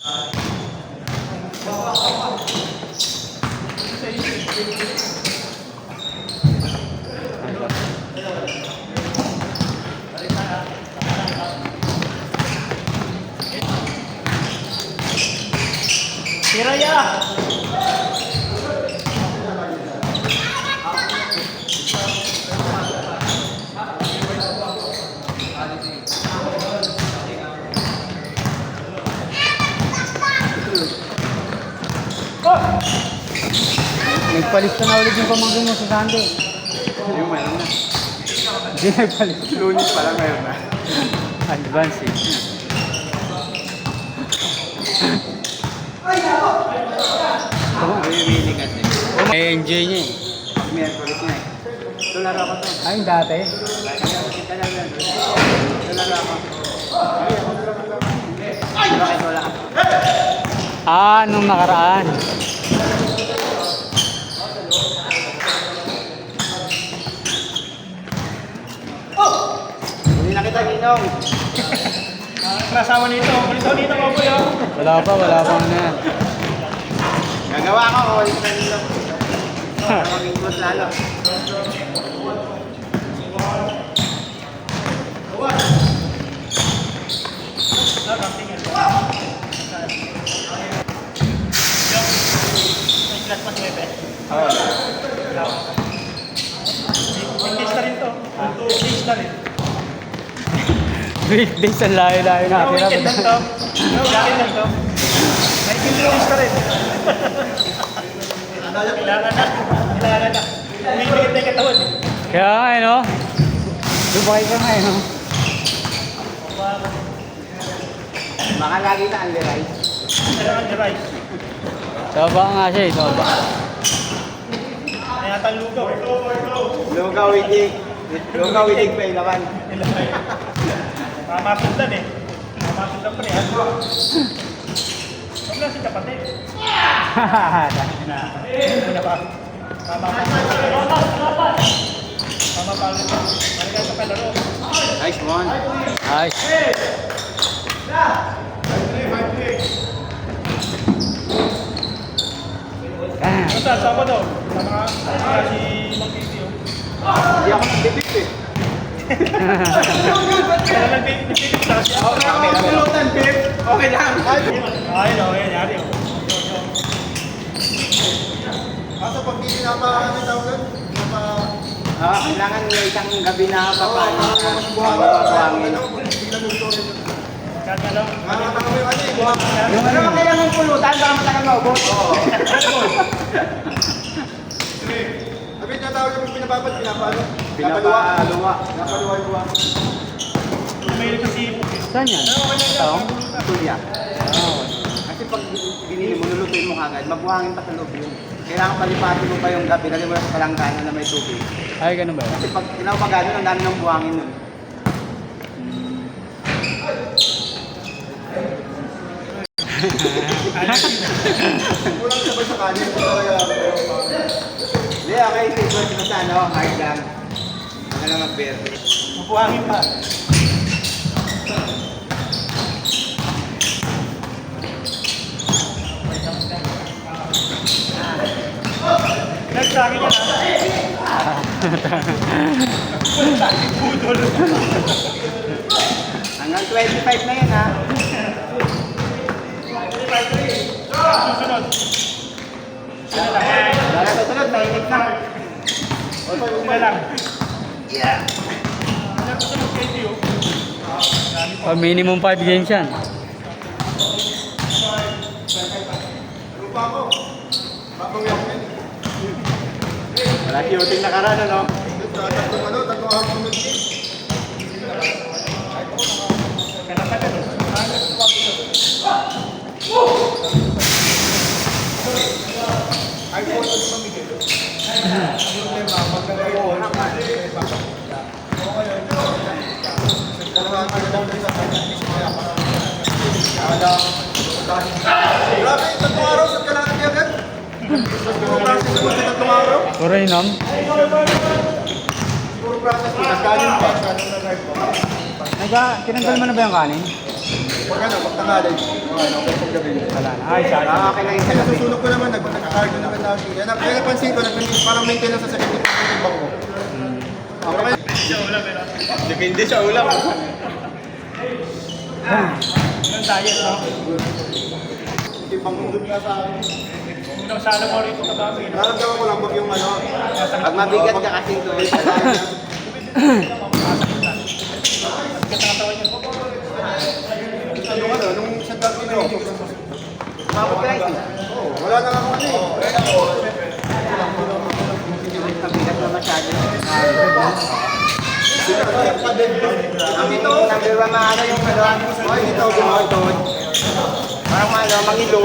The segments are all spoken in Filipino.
Hiraya! Nagpalis na ulit yung pamangkin mo sa Sunday. Yung meron na. Hindi nagpalis. Lunes pala meron na. Advance eh. Really kasi. Enjoy niya eh. Miyerkules na eh. Ito laro ko to. Ay, dati. Ito laro ako. Bakit wala ka? Nung nakaraan. Hindi na kita ginong. Kasama nito. Dito ko po yun. Wala pa ano yan. Gagawa ko. Ulit na nilo. Para maging close lalo. English na rin to. English na rin. Weekdays ang layo-layo natin. Weekend lang to. Weekend lang to. May English na rin. Kailangan na. Umiingit na yung katawan. Kaya nga eh, no? Dubai ka nga eh, no? Baka lagi na ang rice. Kailangan yung rice. Soba nga siya eh, soba. May atang lugaw eh. Lugaw idig pa ilawan. Mamasundan eh. Mamasundan pa rin. Huwag lang si kapatid. Ano ba? Mamapalo pa. Marigal ka palaro. Nice one. Nice. Ano sa Sabado? Sama si Mang Titi. Hindi ako nag-debit eh. Kaya nag-date lang siya. Pulutan, babe. Okay lang. Ay, no, yan, yari. Kaso pag hindi kailangan may isang gabi na papaano na buhangin. Kaya lang. Yung ano ba kailangan ng pulutan para matagal maubos? Oo. Sabi niya tawag yung pinapapad, pinapalo. Pinapaluwa. Pinapaluwa. May kasi Saan yan? Taong? Tulya. Kasi pag binili mo, lulutuin mo kagad, magbuhangin pa sa loob yun. Kailangan palipatin mo pa yung gabi, lagyan mo sa palanggana na may tubig. Ay, ganun ba yun? Kasi pag kinapagano, ang dami ng buhangin nun. Kulang sabay sa kanin. Hindi, okay, safe mo sa ano, hard lang. Ano lang mag-bear. mabuhangin pa. Next sa akin yan ha. Budol. Hanggang 25 na yan ha. Susunod. Sila lang. Wala na susunod, mainit na. Sila lang. Yeah. Ano susunod kay Dio? Minimum 5 games yan. Lupa ko. Babang yan. Wala shooting na karan, ano? Tatlong hapon mag-game. Ay, po, ito sa Miguel. Ang problema, magkakayo ko na ka. Oo, ngayon. Dalawa ka lang sa kanya. Grabe, tatlong araw sa kalahati agad. Puro practice naman sa tatlong araw. Puro inom. Puro practice. Nagkanin pa. Tinanggal mo na ba yung kanin? Pag ano, pag tanghali, ano, pag gabi. Wala na. Ay, sorry. Okay lang yung Kasi sa gabi. nasusunog ko naman, nag-cargo naman lagi. Kaya napansin ko, parang maintenance sa sakit yung bang ko. Okay. Hindi siya ulam. Yung diet, no? Hindi pang doon nga sa akin. Unang sala mo rito kagabi, no? Nararamdaman ko lang pag yung ano, Pag mabigat ka kasi tuloy sa lahat. nung isang dati na ako. Mapag-guys. Wala na ako ano eh. Mabigat na masyado. Ang ito, number one maano yung ano, ay ito, gumawag parang ano, mangilo.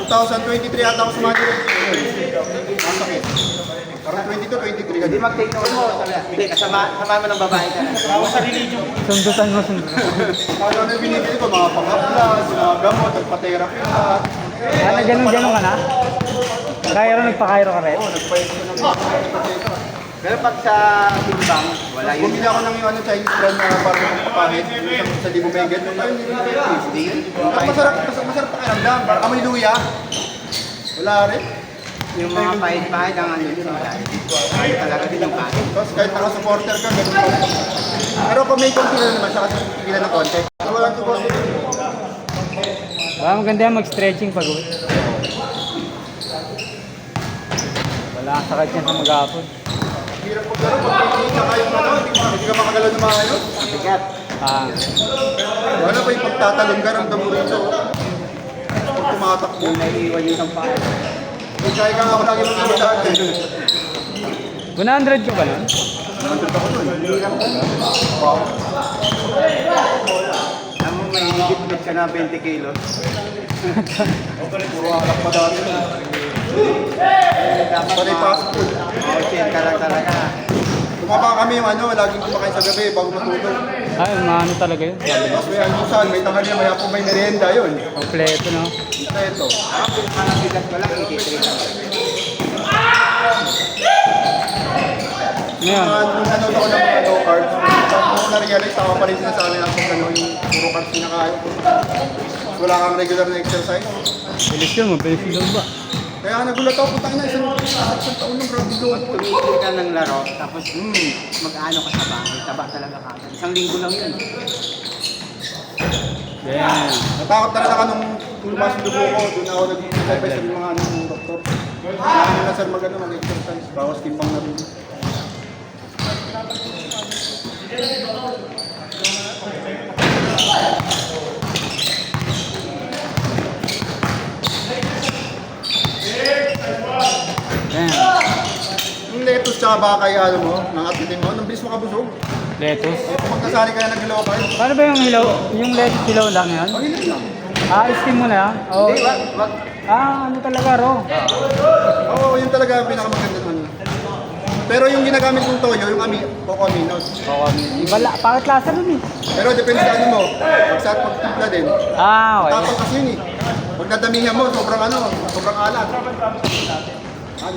2023 ata ako sumali. Ang sakit. Parang 22, 23 ka Hindi din. mag-take note mo. Hindi, kasama mo ng babae ka. Bawas sa religion. Sundutan mo, sundutan. Ano na binibili ko, mga pang-haplas, mga gamot, nagpa-therapy lahat. Ano, ganun ka na? Kairo, nagpa-Cairo ka rin? Oo, nagpa-ito ng mga Pero pag sa timbang, wala yun. bumili ako ng yung ano, Chinese brand na parang magpapahit. Yung sa libo may get. Hindi yun. Masarap pakiramdam. Parang amoy luya. Wala rin. Yung mga pahit-pahit ang ano yun. Ay talaga din yung pahit. Tapos kahit naka-supporter ka, ganun pa rin. Pero kung may konti na naman, saka pigilan ng konti. So, walang supporter. Baka maganda yan mag-stretching pag uwi. Wala ang sakit niya sa mag-aapon. Hirap po pero pag may tsaka yung ano, hindi ka makagalaw na maayos. Bigat. Ah, Wala pa yung pagtatalon ka, ramdam mo rito. Pag tumatakbo. Yung naiiwan yun ang pahit. Kung kaya ka nga ako lagi mga dati. 100 ka ba nun? Nandun ako dun. Wow. Alam mo, may higit ka na 20 kilos. Puro alak pa dati. Dapat Panay fast food. Chill ka lang talaga. Tumaba kami yung ano, laging kumakain sa gabi bago matulog. Ay, ano talaga yun? Tapos may almusal, may tanghali, may hapon, may merienda yun. Kompleto, no? Ito. Ako, parang bigat ko lang, i-treat lang. Ngayon, Nung nanood ako ng mga low carbs, nung na-realize ako pa rin sinasabi na kung ano yung puro carbs kinakain ko. Wala kang regular na exercise. bilis yun, mabilis yun ba? Kaya nagulat ako, putang ina, isang taon ng grabe doon. Tumigil ka ng laro, tapos mag-ano ka sa bahay, taba talaga ka. Isang linggo lang yun. Damn. Natakot talaga ka nung lumas yung dugo ko, doon ako nag-exercise sa mga ano ng doktor. Kailangan na sir mag-exercise, bawas timbang na rin. Damn. Yung lettuce tsaka bakay, ano mo, ng atitin mo, nang bilis makabusog. Lettuce. Pag nasali ka na nag-ilaw ka, Paano ba yung hilaw? Yung lettuce hilaw lang yan? pag-ilan lang. Ah, steam mo na yan? Oh. Hindi, wag. Ah, ano talaga, raw? Oo, yun talaga ang pinakamaganda naman. Pero yung ginagamit kong toyo, yung coco aminos. Oo, iba la, bakit lasa nun eh? Pero depende sa ano mo, pag sa pagtimpla din. Ah, okay. Tapos kasi yun eh. Pag nadamihan mo, sobrang ano, sobrang alat.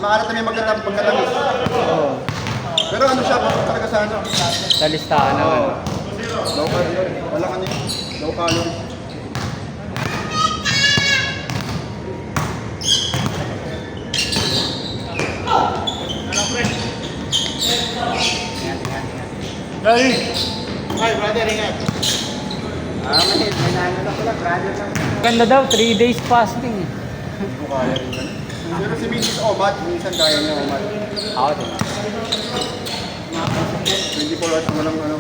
Maalat na may magandang pagkatamis. Oo. Pero ano siya, pasok talaga sa ano. Sa listahan naman. Low calorie. Walang ano yun. Low calorie. Dali. Ay, brother, ingat. May naano na pala, brother lang. Ganda daw, 3 days fasting. Kaya rin ka. Pero si Mrs. Omad, minsan kaya niya Omad. Ako din. 24 hours mo lang ano.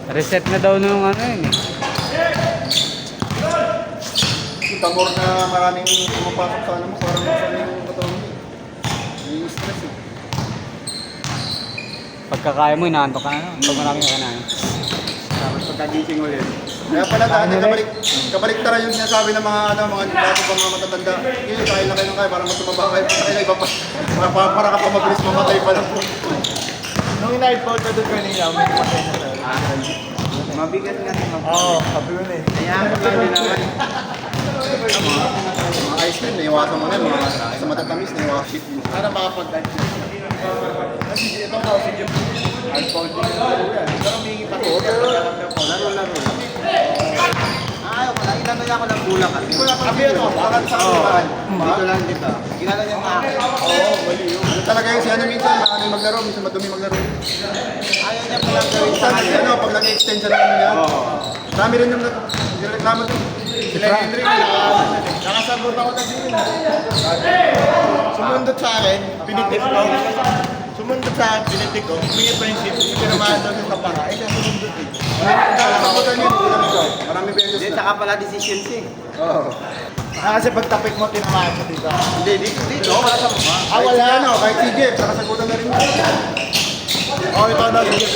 Reset na daw nung ano yun eh. Yung tamor na maraming pumapasok sa ano mo, parang masan yung katawan mo. May stress eh. Pagkakaya mo, inaantok ka na no? Pag maraming kakain. Tapos pagkagising ulit. Kaya pala dati kabaliktaran yung sinasabi ng mga ano, mga dati pa mga matatanda. Kayo, kain na kayo ng kaya para mas tumaba kayo. Kaya iba pa. Para ka pa mabilis mamatay pa lang po. Nung in-outbound na doon kanina, may kumatay na tayo. Mabigat nga si Ma'am. Oo, sabi ko na eh. Kaya ako din naman. Mga ice cream, naiwasan mo na yun. Mga sa matatamis, naiwasan mo. Para makapag-dive na. Kasi itong house, Hardball din yung laro yan. Pero humingi pa rin. Laro-laro lang. Ayaw ko lang, inano niya ako ng bulak kasi. Sabi ano, bakit sa kanilaan? Dito lang dito. Ginano niya nga akin. Oo, mali yun. Yun talaga yung si ano minsan, ano yung maglaro, minsan madumi maglaro. Ayaw niya palang gawin sa Minsan, kanya. ano, pag nag-extend siya ng ano niya, Oo. marami rin yung nagreklamo doon. Sila Henry, nakasabot ako na din. Sumundot sa akin, pinitik ko. Sumundot sa akin, pinitik ko. Humingi pa yung shit, pinamahan daw sa panga. Eh, kaya sumundot eh. Nakasabutan yun, marami beses Hindi, na. saka pala decisions eh. Oo. Kasi pag tapik mo, tinamaan mo dito. Hindi, dito, wala sa mukha. Wala. Ano, kahit si Jeff, nakasagutan na rin mo. Oh, ito na si Jeff.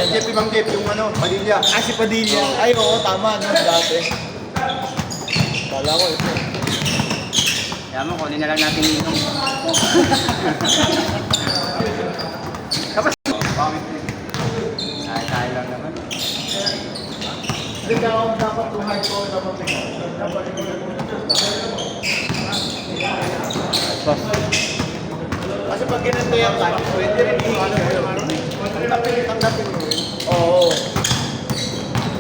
Jeff, ibang Jeff, yung ano, Padilla. Si Padilla. Ay, oo, tama, no, dati. Kala ko ito. Kaya mo, kunin na lang natin yung Tayo lang naman. Hindi dapat to high call dapat dapat kasi pag ginanto yung kan, pwede rin yung ano, tanggapin mo yun. Oo.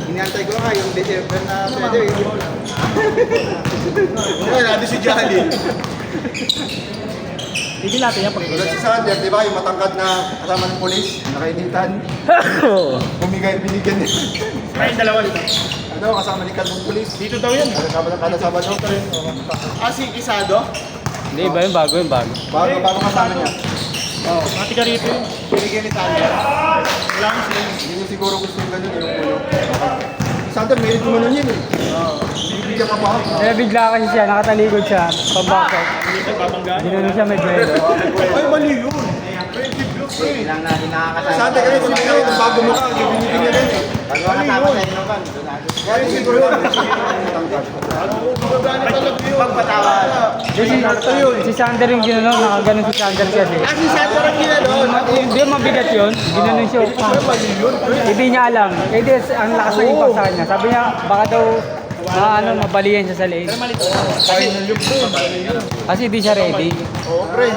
Inantay ko nga yung December na pwede eh. Wala, nandun si Jolly. Tigil natin yan pag Tulad si Sander, di ba, yung matangkad na kasama ng polis, nakainitan. Binigyan niya. Ay, dalawa dito. Ano, kasama ni Kalmong polis. Dito daw yan. Kasama ng kada Sabado. Si Isado? Hindi, iba yung bago yung bago. Bago kasama niya. Mati ka rito yun. Binigyan ni Sander. Wala kang sila. Hindi niya siguro gusto yung ganun, yung pulo. Si Sander, meron gumanon yun eh. Bibigyan ka pa. Kaya bigla kasi siya, nakatalikod siya, pabakot. Hindi nagbabanggaan. Ginano siya may duelo. Ay, mali yun. 20 blocks Hindi lang natin nakakasama. Sander, kaya kung ikaw, kung bago mo ka, binibigyan niya rin eh. Pag makasama sa inyo ba, doon natin. Kaya siguro yun. Magagano talaga yun. Pagpatawad. Si Sander yung ginano, nakaganon si Sander kasi. Si Sander ang ginanon. Hindi mabigat yun, ginano siya. Mali yun. Hindi niya alam. Eh di, ang lakas ng impact sa kanya. Sabi niya, baka daw mabalian siya sa leeg. Final yung bro. Kasi di siya ready. Oo, pre.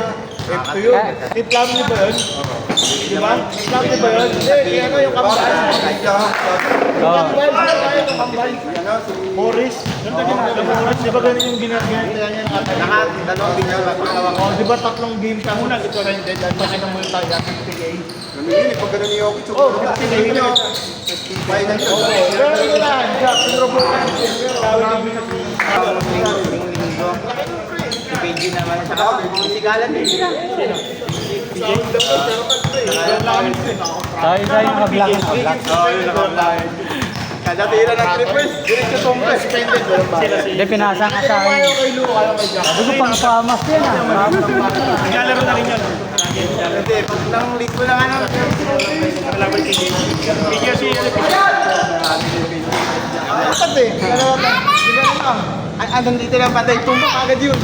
Ito yun. Itlam niyo ba yun? Di ba? Itlam niyo ba yun? Hindi, ano yung kambal? Oo. Kambal, yung kambal. Morris. Di ba ganun yung ginagawa niya? Dalawang binyag. Oh, di ba tatlong game ka muna ito rin din at pakita mo yung tayo 50K. Namili, pag ganun yung Yoki, oh, 50K nyo. Final yun. Pero yun lang, Jack, yung robot ka. Yung linggo. Si PG naman. Saka sisigalan din sila. Tayo yung naka-black na black. Oo, yun naka-blind. Kada tira ng trippers, diretso tumpa. Suspended, walang bayan. Hindi, pinasa ka sa akin. Ayaw kay Lu, ayaw kay Jack. Sabi ko, pang pamas yan ah. Naglalaro na rin yan. Hindi, pag nang lead ko lang ano. Kalaban si Tigil. Tigil si Dapat eh. Di ba lang? Andang dito lang patay, tumbok agad yun.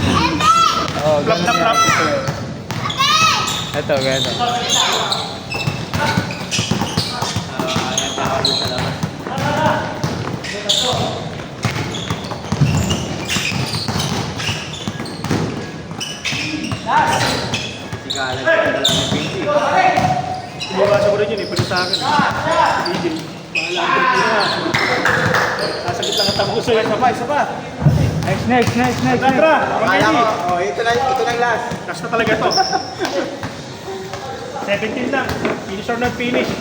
Oh, Flap na flap. ito, ganito. Sisigalan din talaga ng PG. Iwasan ko rin yun, ipagod sa akin. Tigil. Bahala ang tira. Sasagot lang ang tamo ko sa'yo. Isa pa. Next. Sandra, Kaya ko, oh, ito lang last. Last na talaga to. 17 lang. Finish or not finish.